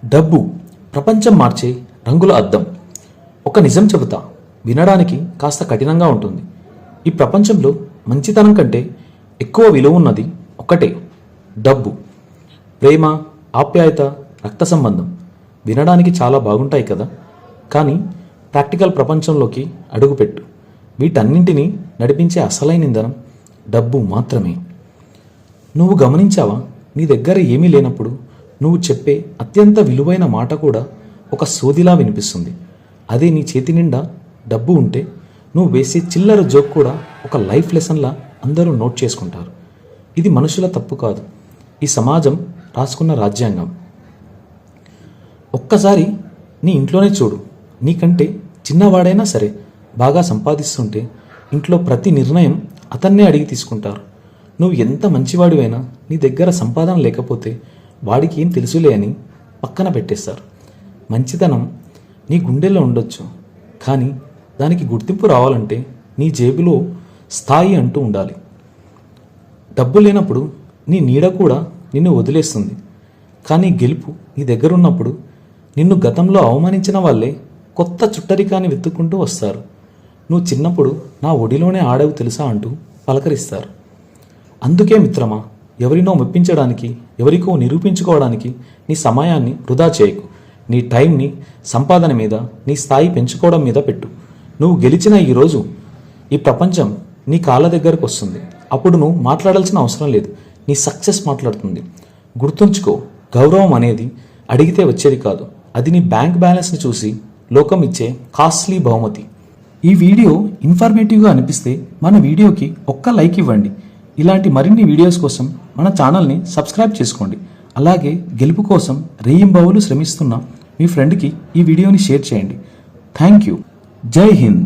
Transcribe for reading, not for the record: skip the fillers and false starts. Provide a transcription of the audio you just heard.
డబ్బు ప్రపంచం మార్చే రంగుల అద్దం. ఒక నిజం చెబుతా, వినడానికి కాస్త కఠినంగా ఉంటుంది. ఈ ప్రపంచంలో మంచితనం కంటే ఎక్కువ విలువ ఉన్నది ఒకటే, డబ్బు. ప్రేమ, ఆప్యాయత, రక్త సంబంధం వినడానికి చాలా బాగుంటాయి కదా, కానీ ప్రాక్టికల్ ప్రపంచంలోకి అడుగుపెట్టు, వీటన్నింటినీ నడిపించే అసలైన ఇంధనం డబ్బు మాత్రమే. నువ్వు గమనించావా, నీ దగ్గర ఏమీ లేనప్పుడు నువ్వు చెప్పే అత్యంత విలువైన మాట కూడా ఒక సోదిలా వినిపిస్తుంది. అదే నీ చేతి నిండా డబ్బు ఉంటే నువ్వు వేసే చిల్లర జోక్ కూడా ఒక లైఫ్ లెసన్లా అందరూ నోట్ చేసుకుంటారు. ఇది మనుషుల తప్పు కాదు, ఈ సమాజం రాసుకున్న రాజ్యాంగం. ఒక్కసారి నీ ఇంట్లోనే చూడు. నీకంటే చిన్నవాడైనా సరే బాగా సంపాదిస్తుంటే ఇంట్లో ప్రతి నిర్ణయం అతన్నే అడిగి తీసుకుంటారు. నువ్వు ఎంత మంచివాడివైనా నీ దగ్గర సంపాదన లేకపోతే వాడికి ఏం తెలుసులే అని పక్కన పెట్టేస్తారు. మంచితనం నీ గుండెల్లో ఉండొచ్చు, కానీ దానికి గుర్తింపు రావాలంటే నీ జేబులో స్థాయి అంటూ ఉండాలి. డబ్బు లేనప్పుడు నీ నీడ కూడా నిన్ను వదిలేస్తుంది, కానీ గెలుపు నీ దగ్గర ఉన్నప్పుడు నిన్ను గతంలో అవమానించిన వాళ్ళే కొత్త చుట్టరికాన్ని వెతుక్కుంటూ వస్తారు. నువ్వు చిన్నప్పుడు నా ఒడిలోనే ఆడవు తెలుసా అంటూ పలకరిస్తారు. అందుకే మిత్రమా, ఎవరినో మెప్పించడానికి, ఎవరికో నిరూపించుకోవడానికి నీ సమయాన్ని వృధా చేయకు. నీ టైంని సంపాదన మీద, నీ స్థాయి పెంచుకోవడం మీద పెట్టు. నువ్వు గెలిచిన ఈరోజు ఈ ప్రపంచం నీ కాళ్ళ దగ్గరకు వస్తుంది. అప్పుడు నువ్వు మాట్లాడాల్సిన అవసరం లేదు, నీ సక్సెస్ మాట్లాడుతుంది. గుర్తుంచుకో, గౌరవం అనేది అడిగితే వచ్చేది కాదు, అది నీ బ్యాంక్ బ్యాలెన్స్ని చూసి లోకం ఇచ్చే కాస్ట్లీ బహుమతి. ఈ వీడియో ఇన్ఫర్మేటివ్గా అనిపిస్తే మన వీడియోకి ఒక్క లైక్ ఇవ్వండి. ఇలాంటి మరిన్ని వీడియోస్ కోసం మన ఛానల్ని సబ్స్క్రైబ్ చేసుకోండి. అలాగే గెలుపు కోసం రేయింబవలు శ్రమిస్తున్న మీ ఫ్రెండ్కి ఈ వీడియోని షేర్ చేయండి. Thank you. జై హింద్.